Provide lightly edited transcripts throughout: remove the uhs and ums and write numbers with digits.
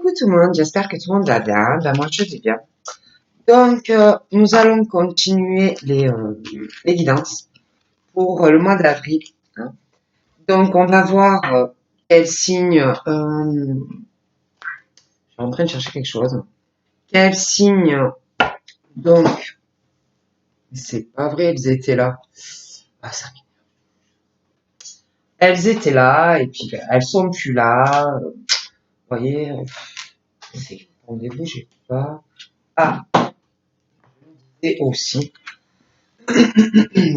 Coucou tout le monde, j'espère que tout le monde va bien. Ben, moi je vais bien. Donc nous allons continuer les guidances pour le mois d'avril, hein. Donc on va voir quel signe. Je suis en train de chercher quelque chose. Quel signe. Donc c'est pas vrai, elles étaient là. Ah, ça. Elles étaient là et puis ben, elles sont plus là. Vous voyez, rendez-vous, j'ai pas. Ah, et aussi.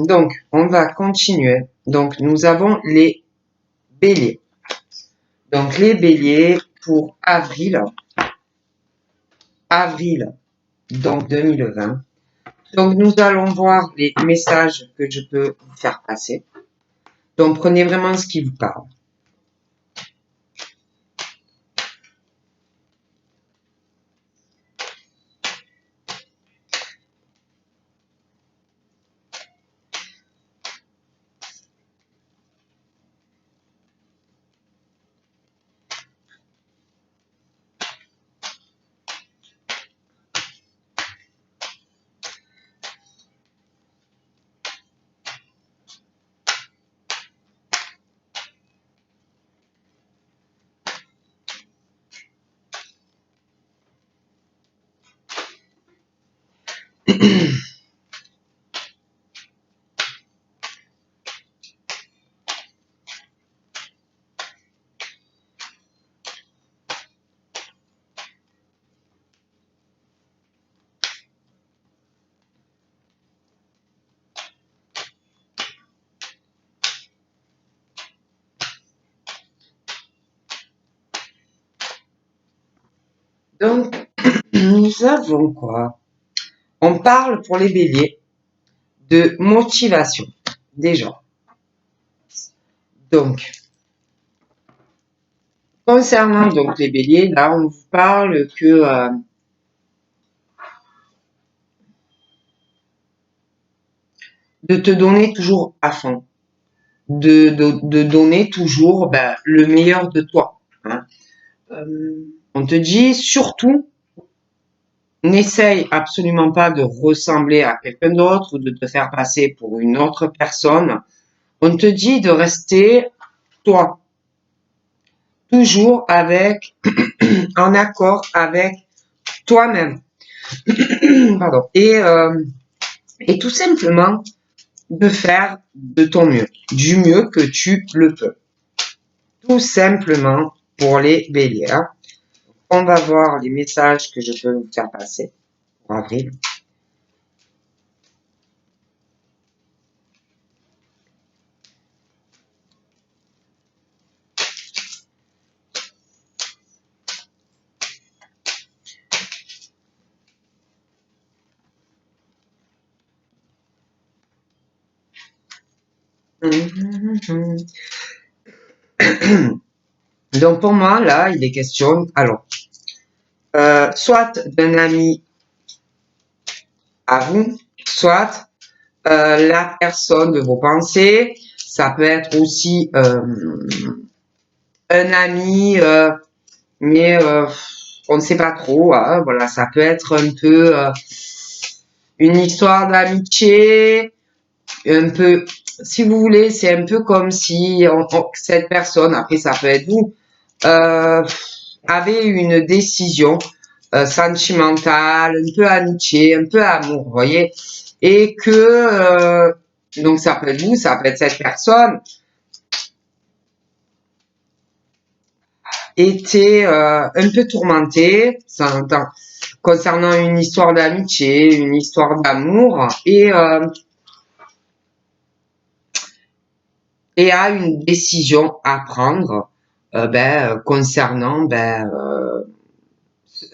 Donc, on va continuer. Donc, nous avons les béliers. Donc, les béliers pour avril. Avril, donc 2020. Donc, nous allons voir les messages que je peux vous faire passer. Donc, prenez vraiment ce qui vous parle. Donc, nous avons quoi? On parle pour les béliers de motivation, déjà. Donc, concernant donc les béliers, là, on vous parle que de te donner toujours à fond, de donner toujours ben, le meilleur de toi, hein. On te dit surtout, n'essaye absolument pas de ressembler à quelqu'un d'autre ou de te faire passer pour une autre personne. On te dit de rester toi, toujours avec, en accord avec toi-même. Pardon. Et tout simplement de faire de ton mieux, du mieux que tu le peux. Tout simplement pour les béliers. On va voir les messages que je peux vous faire passer pour avril. Donc pour moi, là, il est question, alors, soit d'un ami à vous, soit la personne de vos pensées. Ça peut être aussi un ami, mais on ne sait pas trop, hein, voilà, ça peut être un peu une histoire d'amitié, un peu, si vous voulez, c'est un peu comme si cette personne, après ça peut être vous, avait une décision sentimentale, un peu amitié, un peu amour, vous voyez, et que donc ça peut être vous, ça peut être cette personne était un peu tourmentée concernant une histoire d'amitié, une histoire d'amour, et a une décision à prendre concernant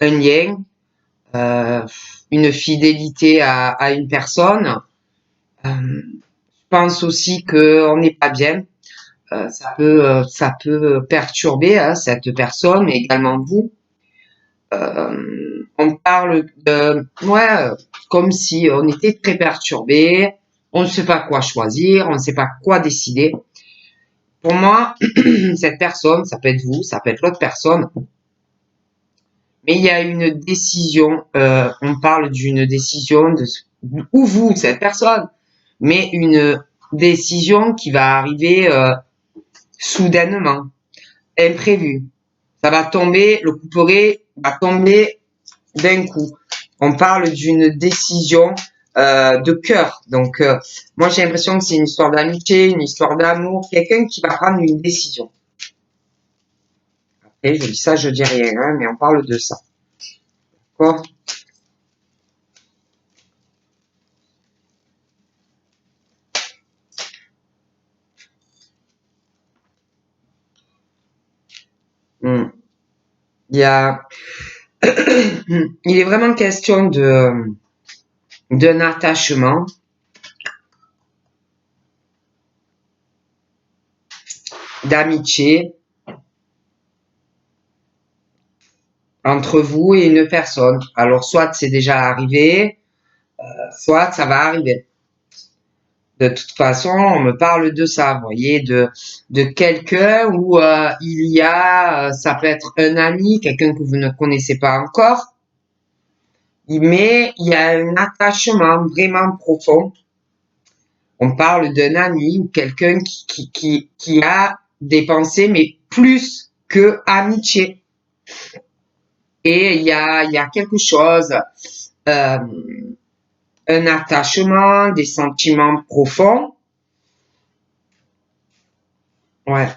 un lien, une fidélité à une personne. Je pense aussi qu'on n'est pas bien. Ça peut perturber cette personne, mais également vous. On parle de, ouais, comme si on était très perturbé, on ne sait pas quoi choisir, on ne sait pas quoi décider. Pour moi, cette personne, ça peut être vous, ça peut être l'autre personne, mais il y a une décision, on parle d'une décision ou vous, cette personne, mais une décision qui va arriver soudainement, imprévue. Ça va tomber, le couperet va tomber d'un coup. On parle d'une décision de cœur. Donc, moi, j'ai l'impression que c'est une histoire d'amitié, une histoire d'amour, quelqu'un qui va prendre une décision. Après, je dis ça, je dis rien, hein, mais on parle de ça. D'accord? Hmm. Il y a, il est vraiment question d'un attachement, d'amitié entre vous et une personne. Alors, soit c'est déjà arrivé, soit ça va arriver. De toute façon, on me parle de ça, vous voyez, de quelqu'un où il y a, ça peut être un ami, quelqu'un que vous ne connaissez pas encore, mais il y a un attachement vraiment profond. On parle d'un ami ou quelqu'un qui a des pensées, mais plus que amitié. Et il y a quelque chose, euh, un attachement, des sentiments profonds. Ouais.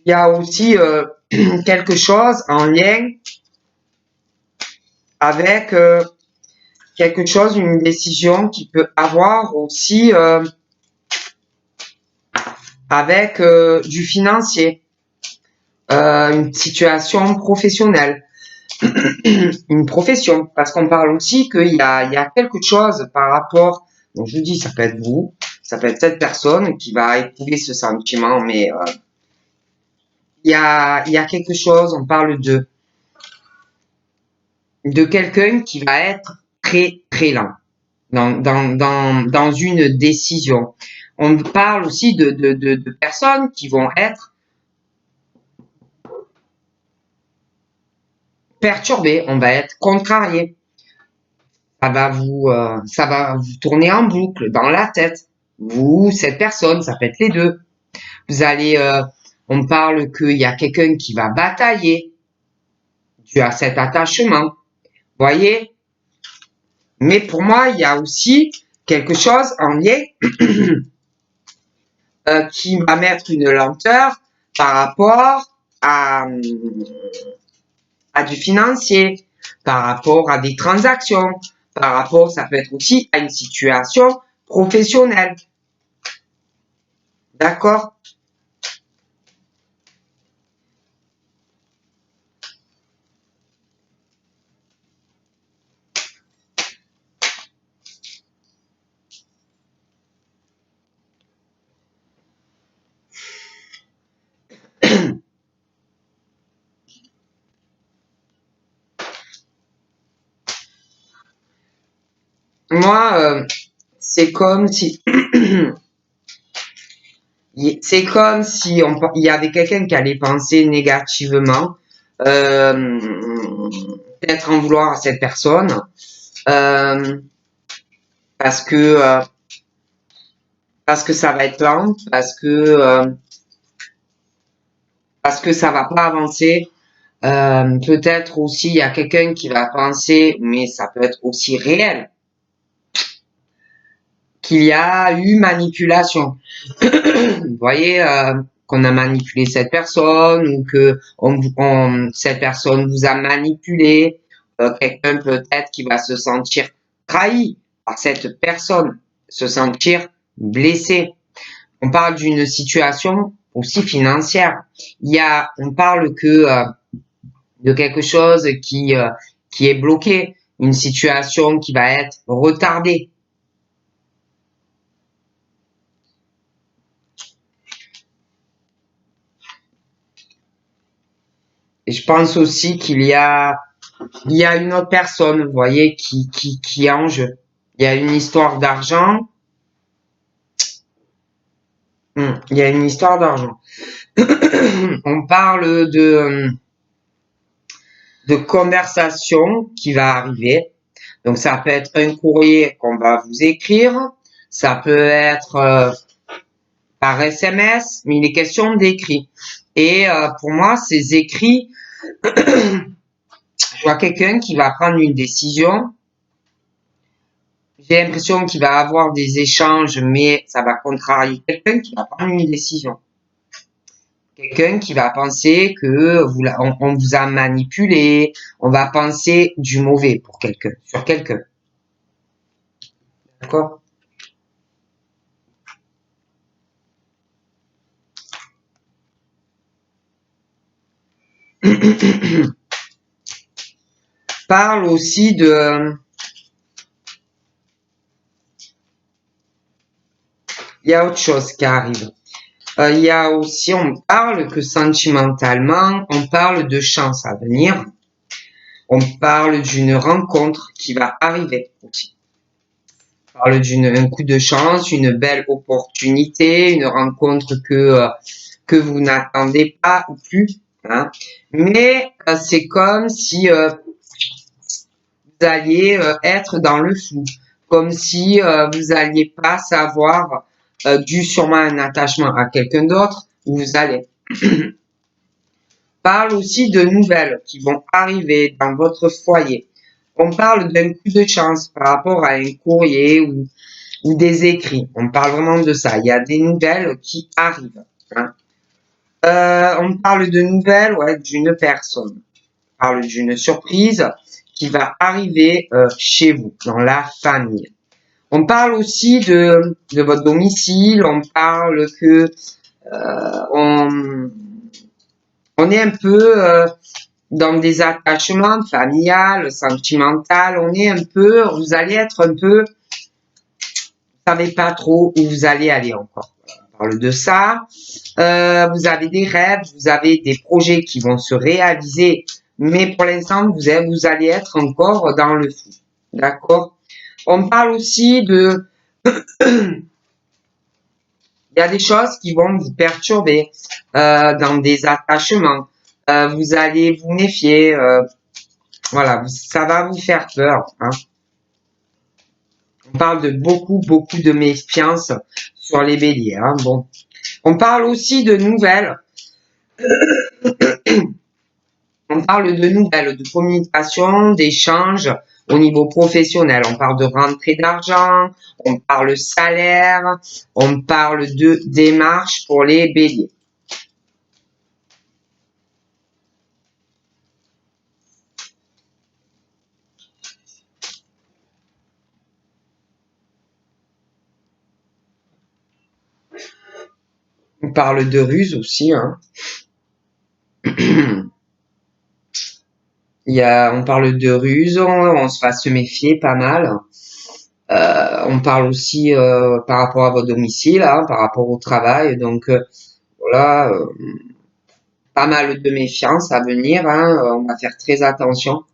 Il y a aussi quelque chose en lien avec quelque chose, une décision qui peut avoir aussi avec du financier, une situation professionnelle, une profession, parce qu'on parle aussi qu'il y a quelque chose par rapport, donc je dis, ça peut être vous, ça peut être cette personne qui va éprouver ce sentiment, mais il y a quelque chose, on parle de quelqu'un qui va être très très lent dans une décision. On parle aussi de personnes qui vont être perturbées, on va être contrarié. Ça va vous tourner en boucle dans la tête. Vous, cette personne, ça peut être les deux. Vous allez, on parle qu'il y a quelqu'un qui va batailler dû à cet attachement. Voyez? Mais pour moi, il y a aussi quelque chose en lien qui va mettre une lenteur par rapport à du financier, par rapport à des transactions, par rapport, ça peut être aussi à une situation professionnelle. D'accord? Moi, c'est comme si c'est comme si il y avait quelqu'un qui allait penser négativement, euh, peut-être en vouloir à cette personne, euh, parce que euh, parce que ça va être lent, parce que ça va pas avancer. Peut-être aussi il y a quelqu'un qui va penser, mais ça peut être aussi réel, qu'il y a eu manipulation. Vous voyez, qu'on a manipulé cette personne ou que cette personne vous a manipulé. Quelqu'un peut-être qui va se sentir trahi par cette personne, se sentir blessé. On parle d'une situation aussi financière. On parle que de quelque chose qui est bloqué, une situation qui va être retardée. Et je pense aussi il y a une autre personne, vous voyez, qui est en jeu. Il y a une histoire d'argent. Il y a une histoire d'argent. On parle de conversation qui va arriver. Donc ça peut être un courrier qu'on va vous écrire, ça peut être par SMS, mais il est question d'écrit. Et pour moi, ces écrits, je vois quelqu'un qui va prendre une décision. J'ai l'impression qu'il va avoir des échanges, mais ça va contrarier quelqu'un qui va prendre une décision. Quelqu'un qui va penser que on vous a manipulé, on va penser du mauvais pour quelqu'un, sur quelqu'un. D'accord? Parle aussi de... Il y a autre chose qui arrive. Il y a aussi, on parle que sentimentalement, on parle de chance à venir. On parle d'une rencontre qui va arriver aussi. On parle d'un coup de chance, une belle opportunité, une rencontre que vous n'attendez pas ou plus. Hein. Mais c'est comme si vous alliez être dans le flou, comme si vous alliez pas savoir, dû sûrement un attachement à quelqu'un d'autre, où vous allez. Parle aussi de nouvelles qui vont arriver dans votre foyer. On parle d'un coup de chance par rapport à un courrier ou des écrits. On parle vraiment de ça. Il y a des nouvelles qui arrivent. Hein. On parle de nouvelles, ouais, d'une personne. On parle d'une surprise qui va arriver chez vous, dans la famille. On parle aussi de votre domicile. On parle que on est un peu dans des attachements familiales, sentimentales. On est un peu, vous allez être un peu, vous savez pas trop où vous allez aller encore. On parle de ça. Vous avez des rêves, vous avez des projets qui vont se réaliser, mais pour l'instant, vous allez être encore dans le flou. D'accord? On parle aussi de... Il y a des choses qui vont vous perturber dans des attachements. Vous allez vous méfier. Voilà, ça va vous faire peur. Hein. On parle de beaucoup de méfiance sur les béliers. Hein. Bon. On parle aussi de nouvelles. On parle de nouvelles, de communication, d'échanges au niveau professionnel. On parle de rentrée d'argent, on parle salaire, on parle de démarches pour les béliers. On parle de ruse aussi. Hein. On parle de ruse, on se va se méfier pas mal. On parle aussi par rapport à votre domicile, hein, par rapport au travail. Donc voilà, pas mal de méfiance à venir. Hein, on va faire très attention.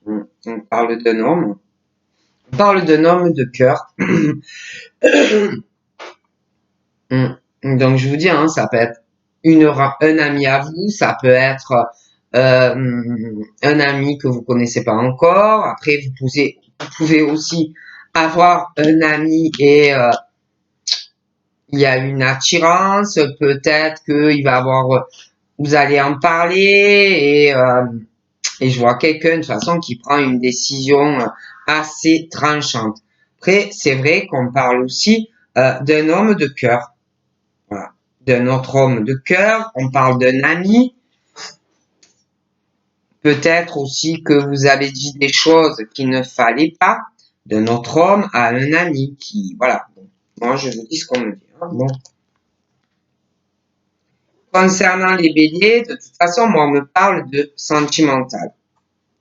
On parle d'un homme. On parle d'un homme de cœur. Donc je vous dis, hein, ça peut être un ami à vous, ça peut être un ami que vous connaissez pas encore. Après, vous pouvez aussi avoir un ami et il y a une attirance. Peut-être qu'il va avoir, vous allez en parler et je vois quelqu'un de toute façon qui prend une décision assez tranchante. Après, c'est vrai qu'on parle aussi d'un homme de cœur. Voilà. D'un autre homme de cœur, on parle d'un ami. Peut-être aussi que vous avez dit des choses qu'il ne fallait pas, d'un autre homme à un ami qui, voilà. Bon. Moi, je vous dis ce qu'on me dit. Hein. Bon. Concernant les béliers, de toute façon, moi, on me parle de sentimental,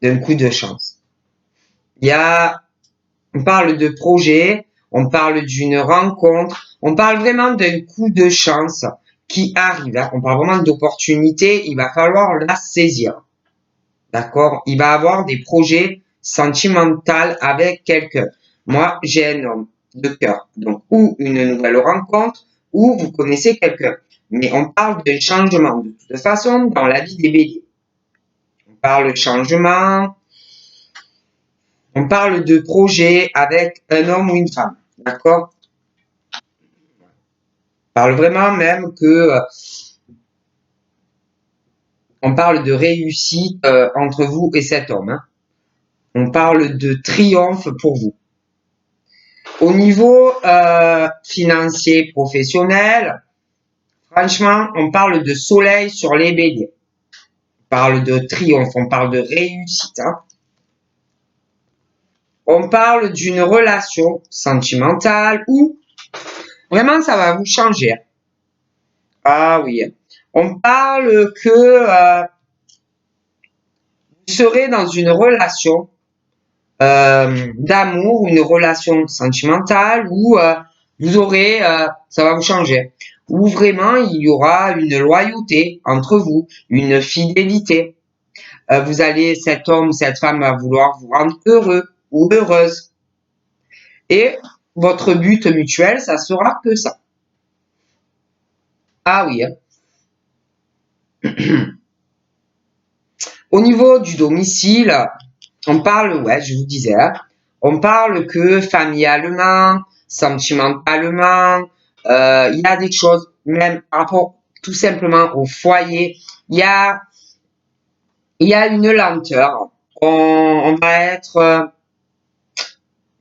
d'un coup de chance. On parle de projet, on parle d'une rencontre, on parle vraiment d'un coup de chance qui arrive. Hein. On parle vraiment d'opportunité, il va falloir la saisir. D'accord? Il va avoir des projets sentimentale avec quelqu'un. Moi, j'ai un homme de cœur. Donc, ou une nouvelle rencontre, ou vous connaissez quelqu'un. Mais on parle de changement de toute façon dans la vie des béliers. On parle de changement, on parle de projet avec un homme ou une femme. D'accord? On parle vraiment même que on parle de réussite entre vous et cet homme. Hein. On parle de triomphe pour vous. Au niveau financier, professionnel, franchement, on parle de soleil sur les béliers. On parle de triomphe, on parle de réussite. Hein. On parle d'une relation sentimentale où vraiment ça va vous changer. Ah oui. On parle que vous serez dans une relation d'amour, une relation sentimentale où vous aurez, ça va vous changer, où vraiment il y aura une loyauté entre vous, une fidélité. Vous allez, cet homme ou cette femme va vouloir vous rendre heureux ou heureuse. Et votre but mutuel, ça sera que ça. Ah oui. Hein. Au niveau du domicile, on parle, ouais, je vous disais, hein, on parle que familialement, sentimentalement, il y a des choses, même par rapport tout simplement au foyer, il y a une lenteur. On va être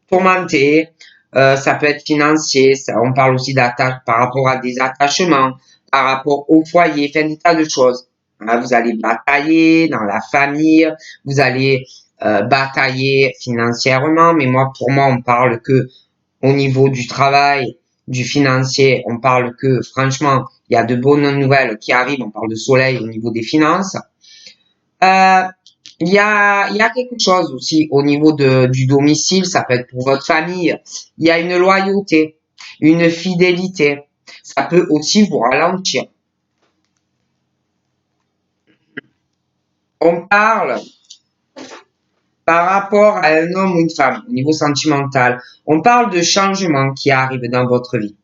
tourmenté, ça peut être financier, ça, on parle aussi d'attache par rapport à des attachements, par rapport au foyer, fait des tas de choses. Vous allez batailler dans la famille, vous allez batailler financièrement, mais moi, pour moi, on parle que au niveau du travail, du financier, on parle que franchement, il y a de bonnes nouvelles qui arrivent, on parle de soleil au niveau des finances. Euh, il y a quelque chose aussi au niveau du domicile, ça peut être pour votre famille. Il y a une loyauté, une fidélité. Ça peut aussi vous ralentir. On parle par rapport à un homme ou une femme au niveau sentimental. On parle de changements qui arrivent dans votre vie.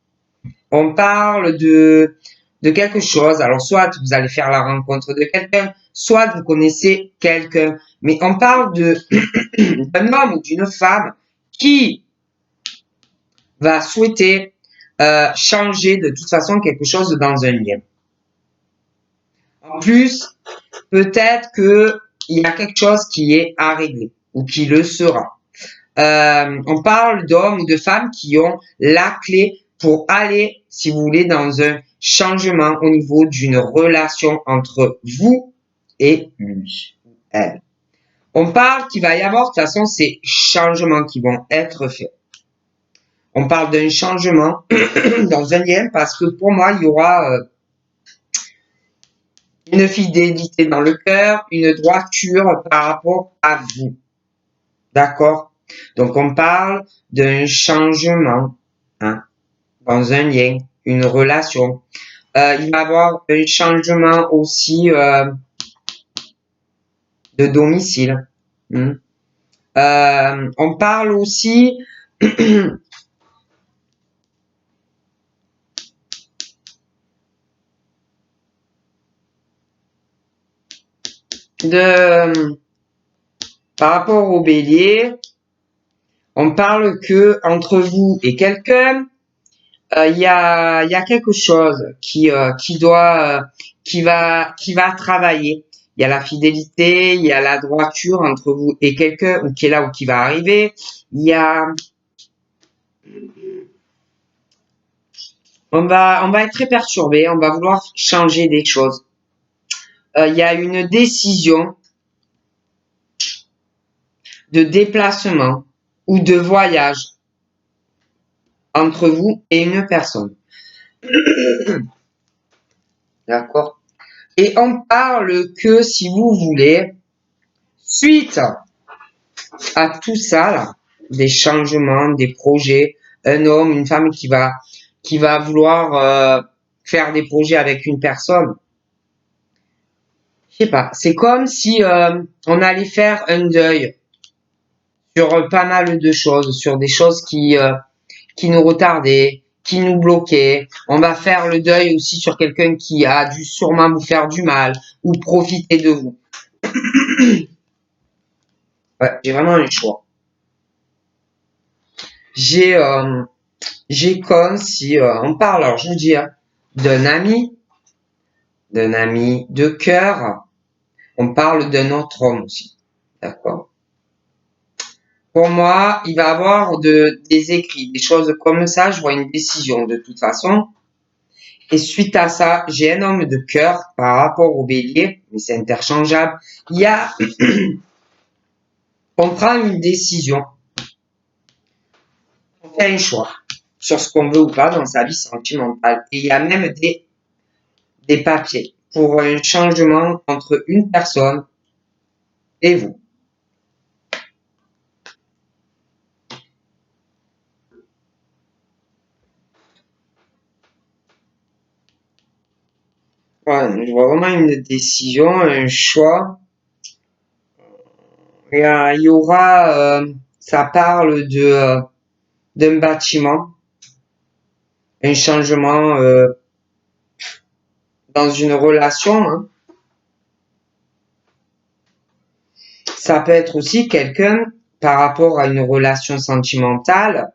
On parle de quelque chose. Alors, soit vous allez faire la rencontre de quelqu'un, soit vous connaissez quelqu'un. Mais on parle d'un homme ou d'une femme qui va souhaiter changer de toute façon quelque chose dans un lien. En plus, peut-être que il y a quelque chose qui est à régler ou qui le sera. On parle d'hommes ou de femmes qui ont la clé pour aller, si vous voulez, dans un changement au niveau d'une relation entre vous et lui, elle. On parle qu'il va y avoir, de toute façon, ces changements qui vont être faits. On parle d'un changement dans un lien parce que pour moi, il y aura une fidélité dans le cœur, une droiture par rapport à vous. D'accord? Donc, on parle d'un changement hein, dans un lien, une relation. Il va y avoir un changement aussi de domicile. On parle aussi par rapport au bélier, on parle que entre vous et quelqu'un, il y a quelque chose qui va travailler. Il y a la fidélité, il y a la droiture entre vous et quelqu'un ou qui est là ou qui va arriver. Il y a on va être très perturbé, on va vouloir changer des choses. Il y a une décision de déplacement ou de voyage entre vous et une personne. D'accord? Et on parle que si vous voulez, suite à tout ça, là, des changements, des projets, un homme, une femme qui va vouloir faire des projets avec une personne, je sais pas, c'est comme si on allait faire un deuil sur pas mal de choses, sur des choses qui nous retardaient, qui nous bloquaient. On va faire le deuil aussi sur quelqu'un qui a dû sûrement vous faire du mal ou profiter de vous. Ouais, j'ai vraiment un choix. J'ai j'ai comme si on parle, alors je vous dis, hein, d'un ami de cœur. On parle d'un autre homme aussi, d'accord? Pour moi, il va avoir des écrits, des choses comme ça. Je vois une décision de toute façon. Et suite à ça, j'ai un homme de cœur par rapport au bélier, mais c'est interchangeable. Il y a, on prend une décision, on fait un choix sur ce qu'on veut ou pas dans sa vie sentimentale. Et il y a même des papiers pour un changement entre une personne et vous. Ouais, je vois vraiment une décision, un choix. Il y aura, ça parle d'un bâtiment, un changement dans une relation, hein. Ça peut être aussi quelqu'un par rapport à une relation sentimentale,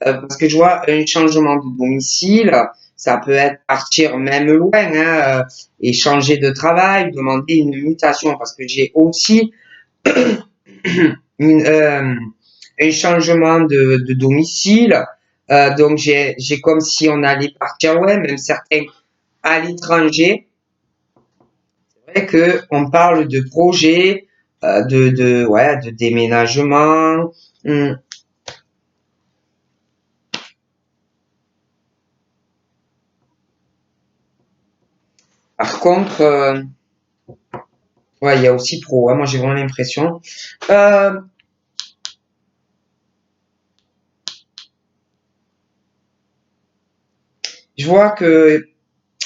parce que je vois un changement de domicile, ça peut être partir même loin, hein, et changer de travail, demander une mutation, parce que j'ai aussi une, un changement de domicile, donc j'ai comme si on allait partir loin, même certains à l'étranger. C'est vrai que on parle de projet, ouais, de déménagement. Hmm. Par contre, ouais, il y a aussi pro, hein, moi j'ai vraiment l'impression. Euh, je vois que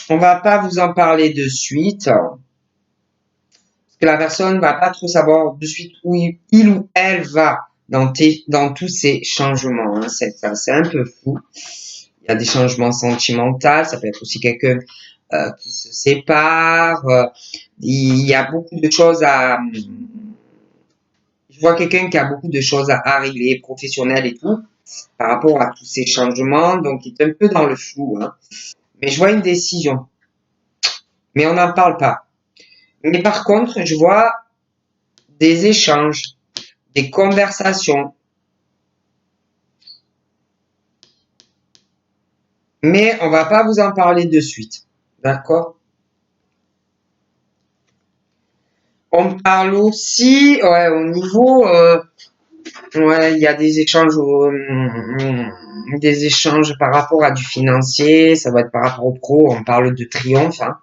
on va pas vous en parler de suite, parce que la personne va pas trop savoir de suite où il ou elle va dans tous ces changements, hein. C'est un peu fou. Il y a des changements sentimentaux, ça peut être aussi quelqu'un qui se sépare. Il y a beaucoup de choses à. Je vois quelqu'un qui a beaucoup de choses à régler, professionnelles et tout, par rapport à tous ces changements, donc il est un peu dans le flou, hein. Mais je vois une décision, mais on n'en parle pas. Mais par contre, je vois des échanges, des conversations, mais on va pas vous en parler de suite, d'accord? On parle aussi, ouais, au niveau, ouais, il y a des échanges par rapport à du financier, ça va être par rapport au pro, on parle de triomphe, hein.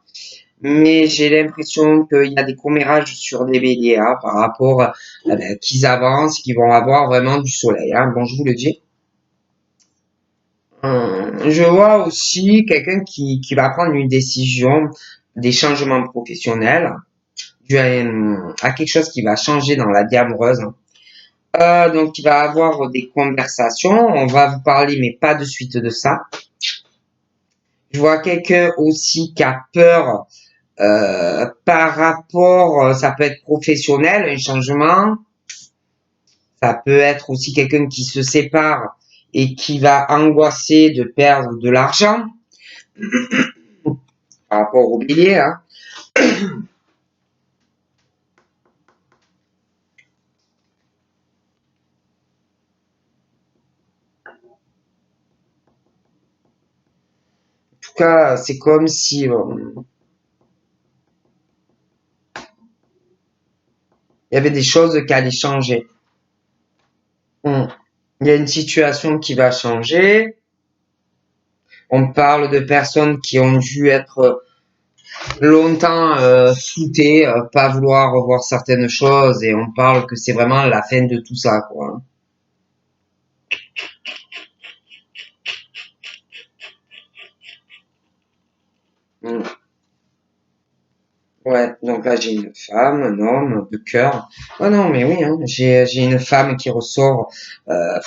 Mais j'ai l'impression qu'il y a des commérages sur des béliers, hein, par rapport qu'ils avancent, qu'ils vont avoir vraiment du soleil, hein. Bon, je vous le dis. Je vois aussi quelqu'un qui va prendre une décision, des changements professionnels, dû à quelque chose qui va changer dans la vie amoureuse, hein. Donc, il va avoir des conversations. On va vous parler, mais pas de suite de ça. Je vois quelqu'un aussi qui a peur par rapport, ça peut être professionnel, un changement. Ça peut être aussi quelqu'un qui se sépare et qui va angoisser de perdre de l'argent par rapport au bélier, hein. En tout cas, c'est comme si il y avait des choses qui allaient changer. Hmm. Il y a une situation qui va changer. On parle de personnes qui ont dû être longtemps floutées, pas vouloir revoir certaines choses, et on parle que c'est vraiment la fin de tout ça, quoi. Hmm. Ouais, donc là j'ai une femme, un homme de cœur. Oh non, mais oui, hein, j'ai une femme qui ressort. Euh,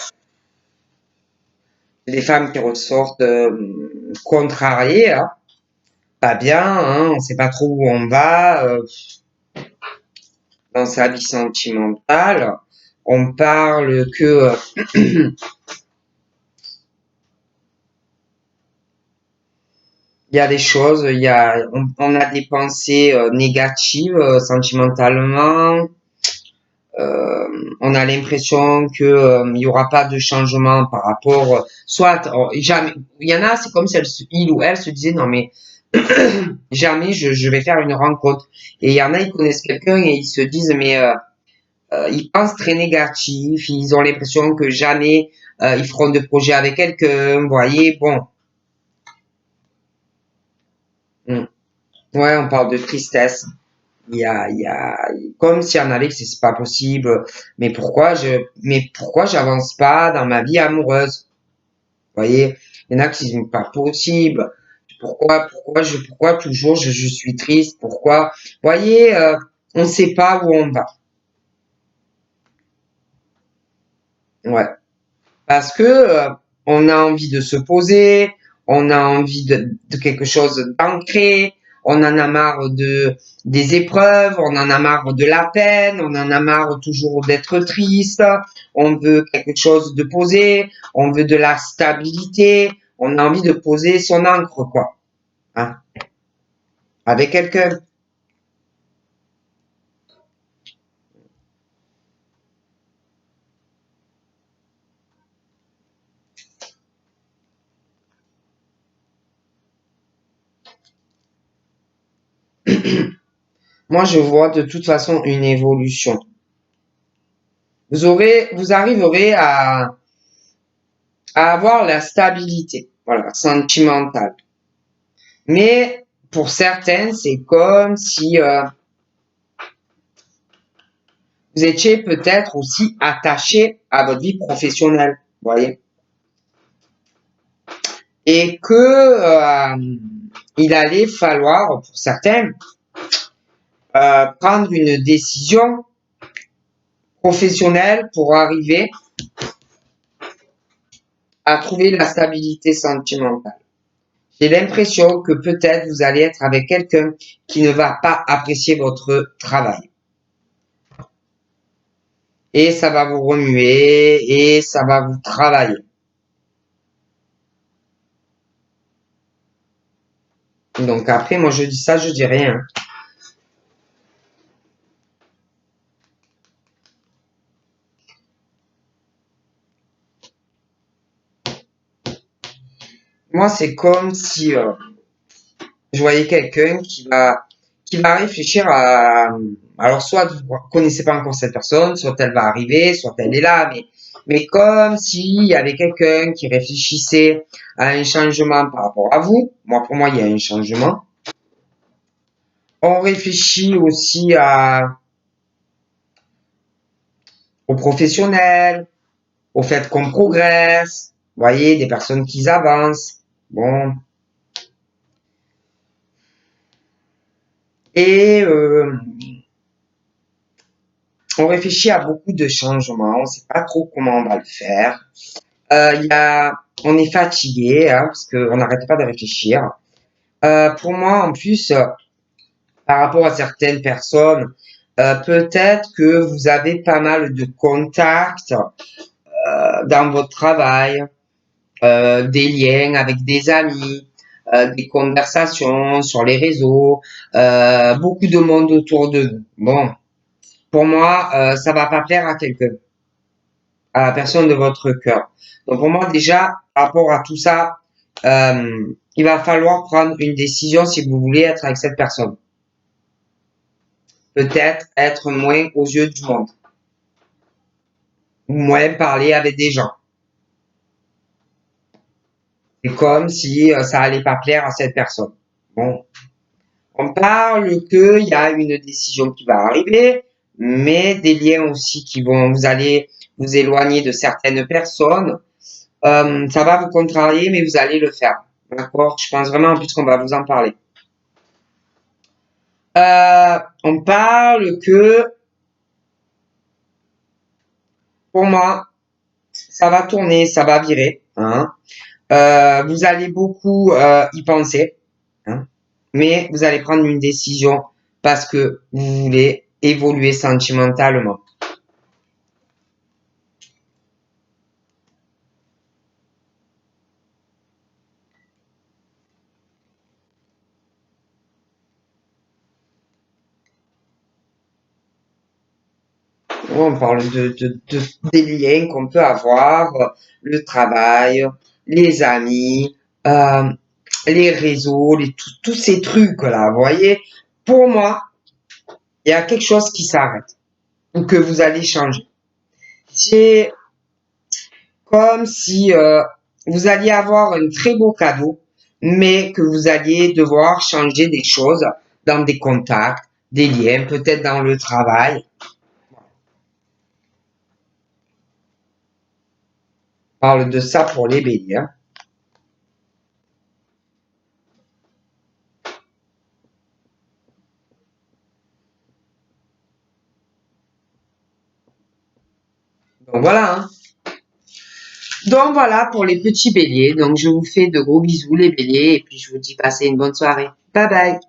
des femmes qui ressortent contrariées, hein, pas bien, hein, on sait pas trop où on va dans sa vie sentimentale. On parle que il y a des choses, on a des pensées négatives sentimentalement. On a l'impression que il y aura pas de changement par rapport, soit jamais. Il y en a, c'est comme si il ou elle se disait non mais jamais je vais faire une rencontre. Et il y en a, ils connaissent quelqu'un et ils se disent mais ils pensent très négatif, ils ont l'impression que jamais ils feront de projet avec quelqu'un. Vous voyez, bon. Mm. Ouais, on parle de tristesse. Comme s'il y en avait que c'est pas possible. Mais pourquoi j'avance pas dans ma vie amoureuse? Vous voyez, il y en a qui disent pas possible. Pourquoi toujours je suis triste? Pourquoi? Vous voyez, on ne sait pas où on va. Ouais, parce que on a envie de se poser, on a envie de quelque chose d'ancré, on en a marre des épreuves, on en a marre de la peine, on en a marre toujours d'être triste, on veut quelque chose de posé, on veut de la stabilité, on a envie de poser son ancre, quoi, hein, avec quelqu'un. Moi, je vois de toute façon une évolution. Vous arriverez à avoir la stabilité, voilà, sentimentale. Mais pour certaines, c'est comme si vous étiez peut-être aussi attaché à votre vie professionnelle, vous voyez, et que il allait falloir pour certains prendre une décision professionnelle pour arriver à trouver la stabilité sentimentale. J'ai l'impression que peut-être vous allez être avec quelqu'un qui ne va pas apprécier votre travail. Et ça va vous remuer et ça va vous travailler. Donc après, moi je dis ça, je dis rien. Moi, c'est comme si je voyais quelqu'un qui va réfléchir à, alors soit vous ne connaissez pas encore cette personne, soit elle va arriver, soit elle est là, mais comme s'il y avait quelqu'un qui réfléchissait à un changement par rapport à vous. Moi, pour moi, il y a un changement. On réfléchit aussi aux professionnels, au fait qu'on progresse, vous voyez, des personnes qui avancent. Bon. Et on réfléchit à beaucoup de changements, on sait pas trop comment on va le faire. On est fatigué, hein, parce qu'on n'arrête pas de réfléchir. Pour moi, en plus, par rapport à certaines personnes, peut-être que vous avez pas mal de contacts dans votre travail, des liens avec des amis, des conversations sur les réseaux, beaucoup de monde autour de vous. Bon, pour moi, ça va pas plaire à quelqu'un, à la personne de votre cœur. Donc pour moi déjà, par rapport à tout ça, il va falloir prendre une décision si vous voulez être avec cette personne. Peut-être être moins aux yeux du monde, ou moins parler avec des gens. C'est comme si ça allait pas plaire à cette personne. Bon, on parle qu'il y a une décision qui va arriver, mais des liens aussi qui vont, vous allez vous éloigner de certaines personnes. Ça va vous contrarier, mais vous allez le faire. D'accord? Je pense vraiment en plus qu'on va vous en parler. On parle que, pour moi, ça va tourner, ça va virer. Hein. Vous allez beaucoup y penser, hein, mais vous allez prendre une décision parce que vous voulez évoluer sentimentalement. On parle des liens qu'on peut avoir, le travail, les amis, euh, les réseaux, tous ces trucs-là, vous voyez. Pour moi, il y a quelque chose qui s'arrête ou que vous allez changer. C'est comme si vous alliez avoir un très beau cadeau, mais que vous alliez devoir changer des choses dans des contacts, des liens, peut-être dans le travail. On parle de ça pour les béliers. Hein. Donc voilà. Hein. Donc voilà pour les petits béliers. Donc je vous fais de gros bisous les béliers et puis je vous dis passez une bonne soirée. Bye bye.